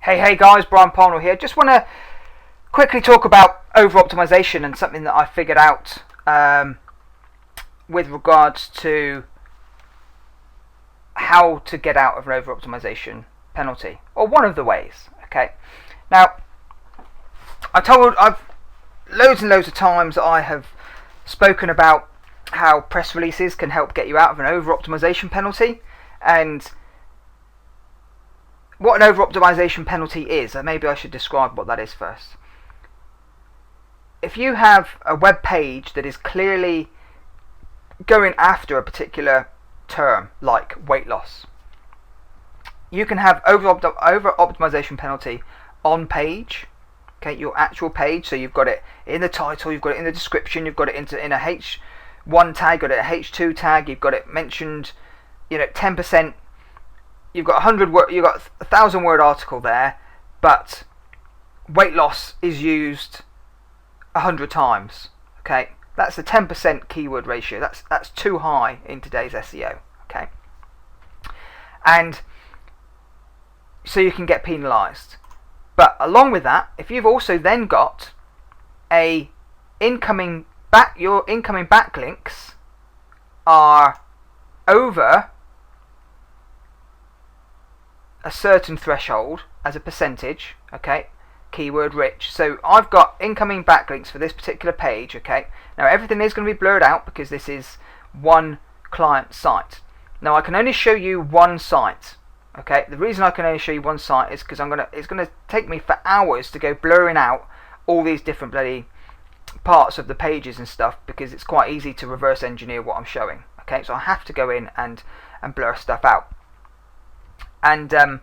Hey guys, Brian Parnell here. Just want to quickly talk about over-optimization and something that I figured out with regards to how to get out of an over-optimization penalty, or one of the ways. Okay, now I've loads and loads of times I have spoken about how press releases can help get you out of an over-optimization penalty, and what an over-optimization penalty is. Maybe I should describe what that is first. If you have a web page that is clearly going after a particular term like weight loss, you can have over-optimization penalty on page. Okay, your actual page. So you've got it in the title, you've got it in the description, you've got it in a H1 tag, you've got it a H2 tag, you've got it mentioned, 10%. You've got 1,000 word article there, but weight loss is used 100 times. Okay, that's a 10% keyword ratio. That's too high in today's SEO. Okay, and so you can get penalised. But along with that, if you've also then got your incoming backlinks are over a certain threshold as a percentage, okay, keyword rich. So I've got incoming backlinks for this particular page. Okay, now everything is going to be blurred out because this is one client site. Now I can only show you one site. Okay, the reason I can only show you one site is because it's gonna take me for hours to go blurring out all these different bloody parts of the pages and stuff, because it's quite easy to reverse engineer what I'm showing. Okay, so I have to go in and blur stuff out. And and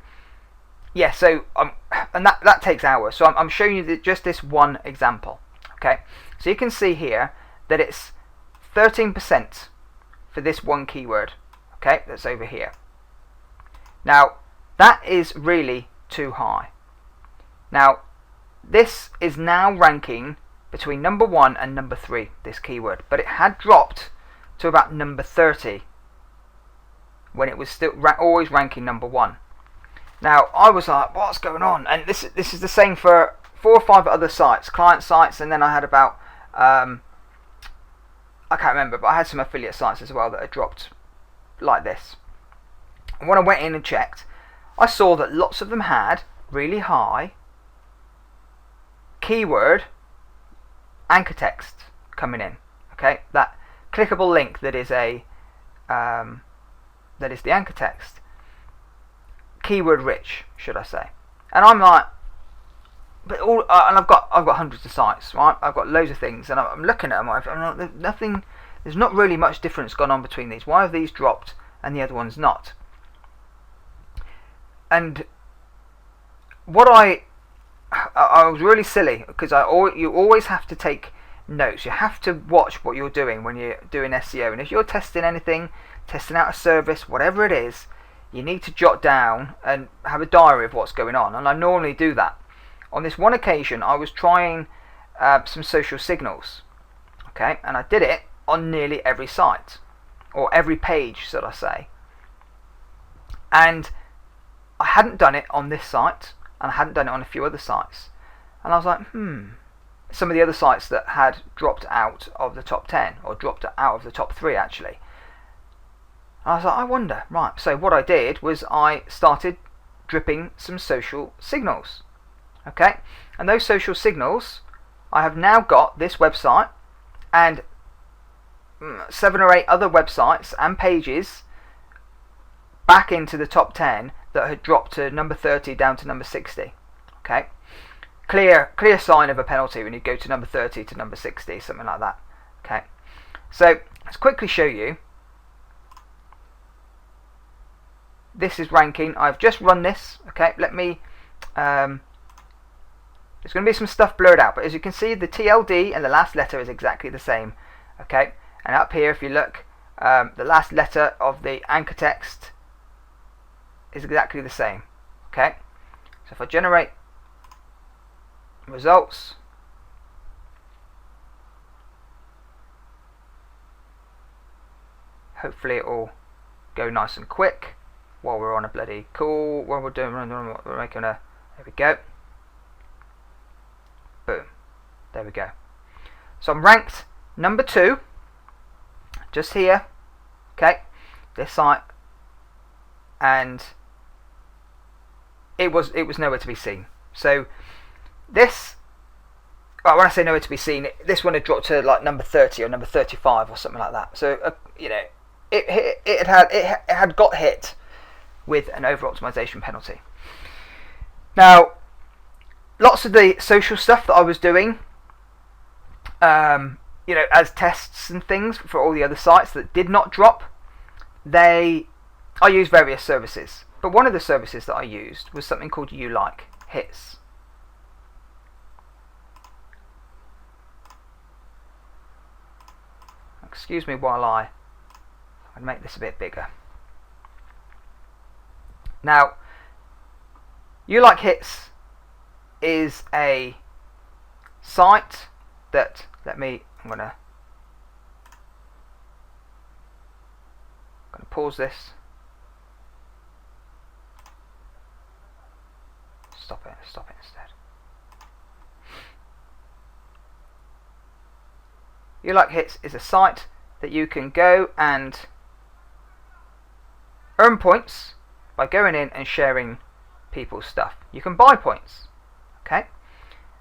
that takes hours. So I'm showing you just this one example. Okay, so you can see here that it's 13% for this one keyword. Okay, that's over here. Now that is really too high. Now this is now ranking between number 1 and number 3, this keyword, but it had dropped to about number 30 when it was still always ranking number 1. Now I was like, what's going on? And this is the same for 4 or 5 other sites, client sites, and then I had about I can't remember, but I had some affiliate sites as well that had dropped like this. And when I went in and checked, I saw that lots of them had really high keyword anchor text coming in. Okay, that clickable link that is the anchor text, keyword rich, should I say? And I'm like, but and I've got hundreds of sites, right? I've got loads of things, and I'm looking at them. I'm like, there's not really much difference gone on between these. Why have these dropped and the other ones not? And what I was really silly, because you always have to take notes. You have to watch what you're doing when you're doing SEO, and if you're testing anything, testing out a service, whatever it is, you need to jot down and have a diary of what's going on. And I normally do that. On this one occasion, I was trying some social signals. Okay, and I did it on nearly every site, or every page, should I say. And I hadn't done it on this site, and I hadn't done it on a few other sites. And I was like, some of the other sites that had dropped out of the top 10, or dropped out of the top 3 actually. And I was like, I wonder. Right, so what I did was I started dripping some social signals. Okay, and those social signals, I have now got this website and 7 or 8 other websites and pages back into the top 10 that had dropped to number 30 down to number 60. Okay, clear sign of a penalty when you go to number 30 to number 60, something like that. Okay, so let's quickly show you. This is ranking. I've just run this. Okay, let me there's going to be some stuff blurred out, but as you can see, the TLD and the last letter is exactly the same. Okay, and up here, if you look, the last letter of the anchor text is exactly the same. Okay, so if I generate results, hopefully it will go nice and quick while we're on a bloody call, while we're making a There we go. Boom. There we go. So I'm ranked number 2, just here. Okay, this site, and it was nowhere to be seen. So this, well, when I say nowhere to be seen, this one had dropped to like number 30 or number 35 or something like that. So you know, it had got hit with an over optimization penalty. Now, lots of the social stuff that I was doing, you know, as tests and things for all the other sites that did not drop, I used various services. But one of the services that I used was something called Youlikehits. Excuse me while I make this a bit bigger. Now, Youlikehits is a site that, I'm gonna pause this. Stop it instead. Youlikehits is a site that you can go and earn points by going in and sharing people's stuff. You can buy points, okay?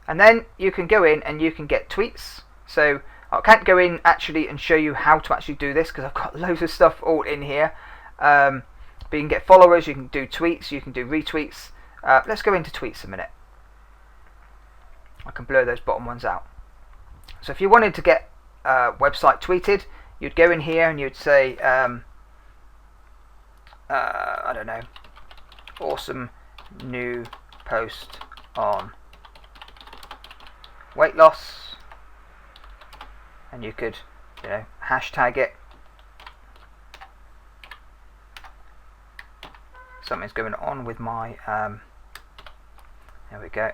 And then you can go in and you can get tweets. So I can't go in actually and show you how to actually do this because I've got loads of stuff all in here. But you can get followers, you can do tweets, you can do retweets. Let's go into tweets a minute. I can blur those bottom ones out. So if you wanted to get a website tweeted, you'd go in here and you'd say, I don't know, awesome new post on weight loss, and you could, you know, hashtag it. Something's going on with my there we go,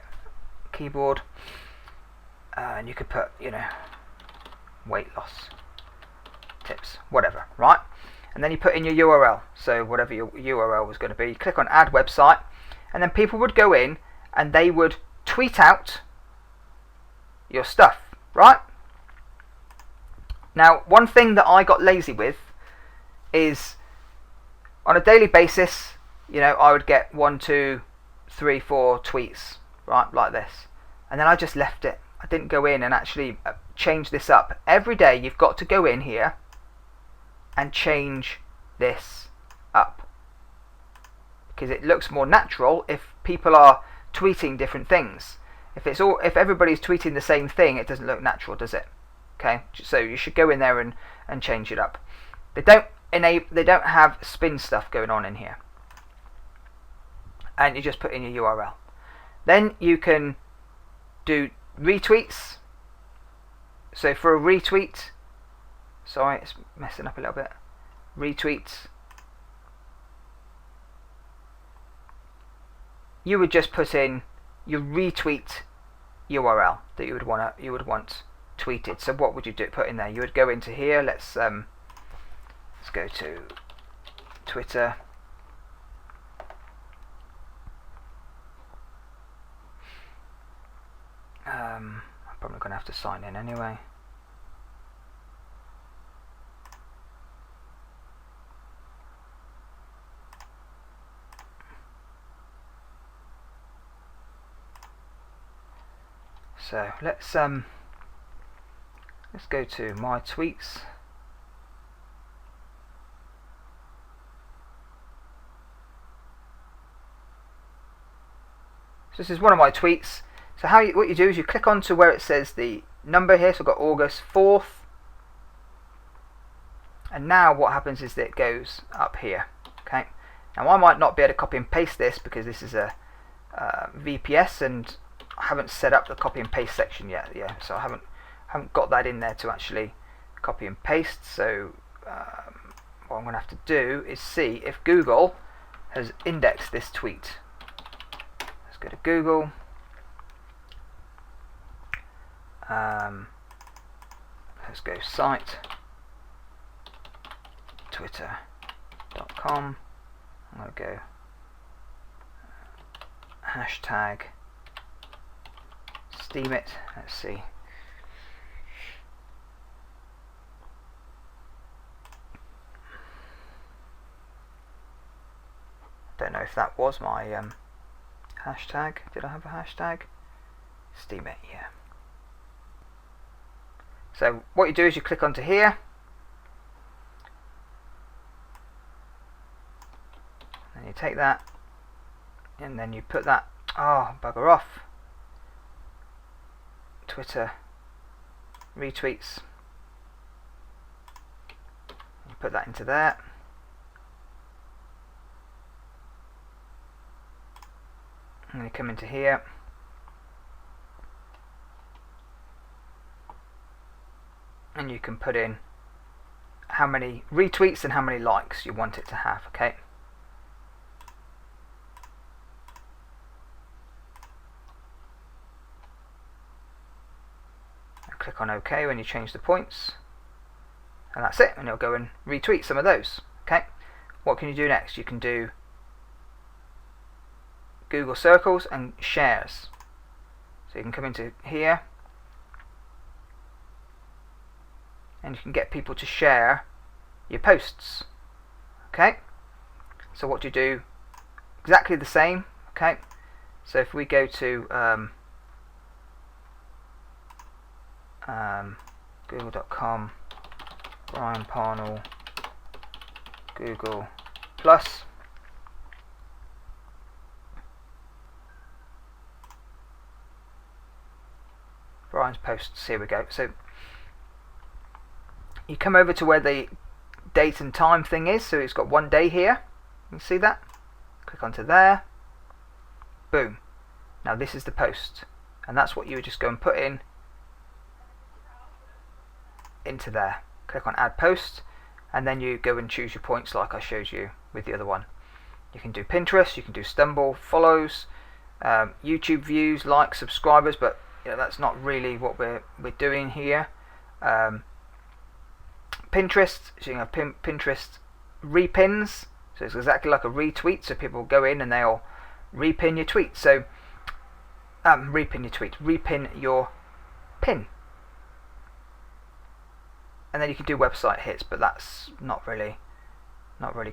keyboard, and you could put, you know, weight loss tips, whatever, right? And then you put in your URL, so whatever your URL was going to be. You click on add website, and then people would go in and they would tweet out your stuff, right? Now, one thing that I got lazy with is on a daily basis, you know, I would get 1, 2, 3, 4 tweets, right, like this, and then I just left it. I didn't go in and actually change this up. Every day you've got to go in here and change this up, because it looks more natural if people are tweeting different things. If everybody's tweeting the same thing, it doesn't look natural, does it? Okay, so you should go in there and change it up. They don't have spin stuff going on in here, and you just put in your URL. Then you can do retweets. So for a retweet, sorry, it's messing up a little bit. Retweets, you would just put in your retweet URL that you would want tweeted. So what would you do? Put in there. You would go into here. Let's go to Twitter. I'm probably going to have to sign in anyway. So let's go to my tweets. So this is one of my tweets. So what you do is you click onto where it says the number here. So I've got August 4th, and now what happens is that it goes up here. Okay. Now I might not be able to copy and paste this because this is a VPS and I haven't set up the copy and paste section yet. Yeah, so I haven't got that in there to actually copy and paste. So what I'm going to have to do is see if Google has indexed this tweet. Let's go to Google. Let's go site twitter.com. I'm going to go hashtag steam it. Let's see. Don't know if that was my hashtag. Did I have a hashtag? Steam it, yeah. So what you do is you click onto here, and you take that, and then you put that, oh bugger off, Twitter retweets, you put that into there, and you come into here, and you can put in how many retweets and how many likes you want it to have. Okay. And click on OK when you change the points, and that's it, and it'll go and retweet some of those. Okay. What can you do next? You can do Google Circles and shares. So you can come into here, and you can get people to share your posts. Okay, so what do you do? Exactly the same. Okay, so if we go to google.com, Brian Parnell, Google Plus, Brian's posts, here we go. So you come over to where the date and time thing is, so it's got 1 day here. You can see that? Click onto there. Boom. Now this is the post, and that's what you would just go and put in into there. Click on add post, and then you go and choose your points like I showed you with the other one. You can do Pinterest, you can do Stumble, follows, YouTube views, likes, subscribers, but you know, that's not really what we're doing here. Pinterest, so you can have Pinterest repins, so it's exactly like a retweet, so people go in and they'll repin your tweet. So repin your pin, and then you can do website hits, but that's not really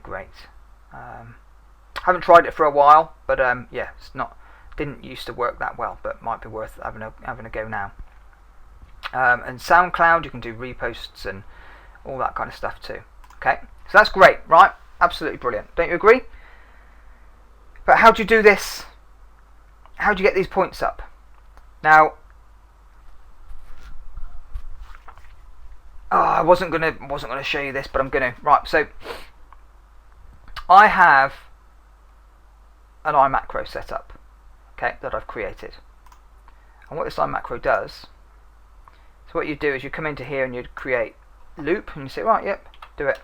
great. Haven't tried it for a while, but yeah, didn't used to work that well, but might be worth having a go now. And SoundCloud, you can do reposts and all that kind of stuff too. Okay, so that's great, right? Absolutely brilliant. Don't you agree? But how do you do this? How do you get these points up? Now, I wasn't gonna show you this, but I'm gonna. Right, so I have an iMacro set up, okay, that I've created. And what this iMacro does, so what you do is you come into here and you'd create loop, and you say, right, yep, do it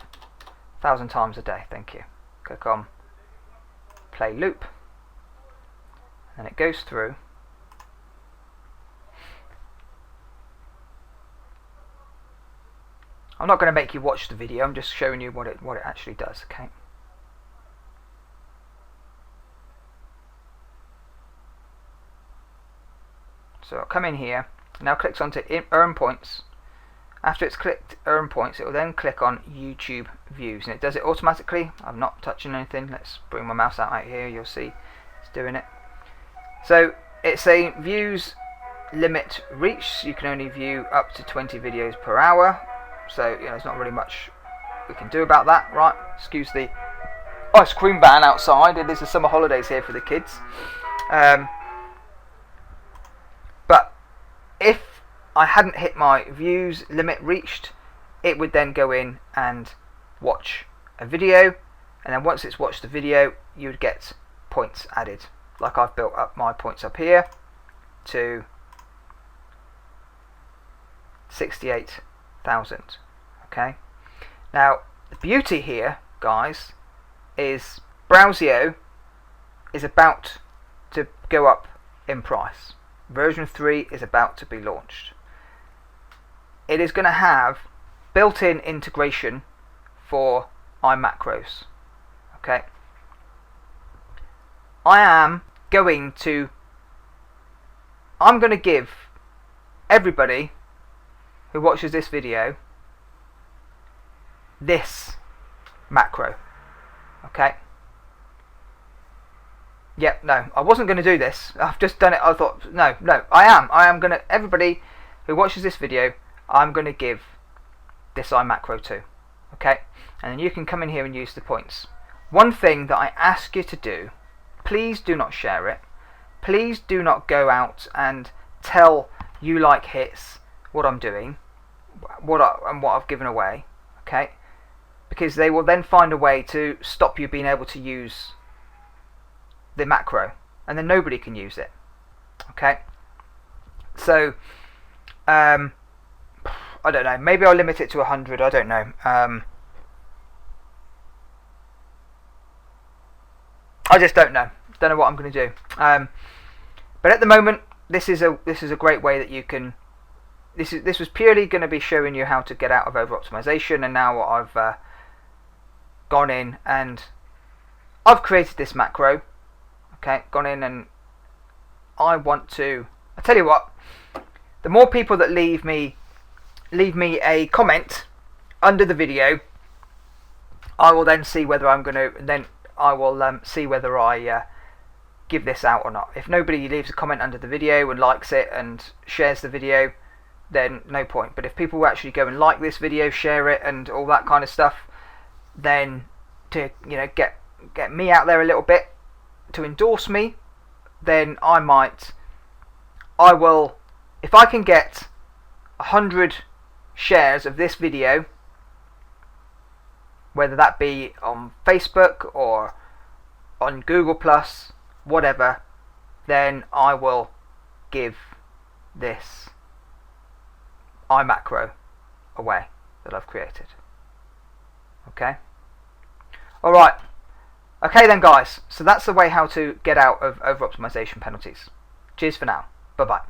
1,000 times a day, thank you. Click on play loop, and it goes through. I'm not going to make you watch the video, I'm just showing you what it actually does. Okay. So I'll come in here, now clicks onto earn points. After it's clicked earn points, it will then click on YouTube views, and it does it automatically. I'm not touching anything. Let's bring my mouse out here, you'll see it's doing it. So it's a views limit reached, so you can only view up to 20 videos per hour. So you know, there's not really much we can do about that, right? Excuse the ice cream van outside. It is the summer holidays here for the kids. But if I hadn't hit my views limit reached, it would then go in and watch a video, and then once it's watched the video, you would get points added. Like I've built up my points up here to 68,000. Okay. Now the beauty here, guys, is BrowSEO is about to go up in price. Version 3 is about to be launched. It is going to have built-in integration for iMacros. Okay. I am going to give everybody who watches this video this macro. Okay. Yep, no, I wasn't going to do this. I've just done it. I thought, no, I am going to, everybody who watches this video, I'm going to give this iMacro to. Okay? And then you can come in here and use the points. One thing that I ask you to do, please do not share it. Please do not go out and tell Youlikehits what I'm doing, what I've given away. Okay? Because they will then find a way to stop you being able to use the macro, and then nobody can use it. Okay, so I don't know, maybe I'll limit it to 100. I don't know. I just don't know what I'm going to do. But at the moment, this is a great way that you can. This was purely going to be showing you how to get out of over optimization, and now I've gone in and I've created this macro. Okay, gone in and I tell you what, the more people that leave me a comment under the video, I will then see whether see whether I give this out or not. If nobody leaves a comment under the video and likes it and shares the video, then no point. But if people actually go and like this video, share it and all that kind of stuff, then to get me out there a little bit, to endorse me, then I will, if I can get 100 shares of this video, whether that be on Facebook or on Google Plus, whatever, then I will give this iMacro away that I've created. Okay? Alright. Okay then guys, so that's the way how to get out of over optimization penalties. Cheers for now. Bye bye.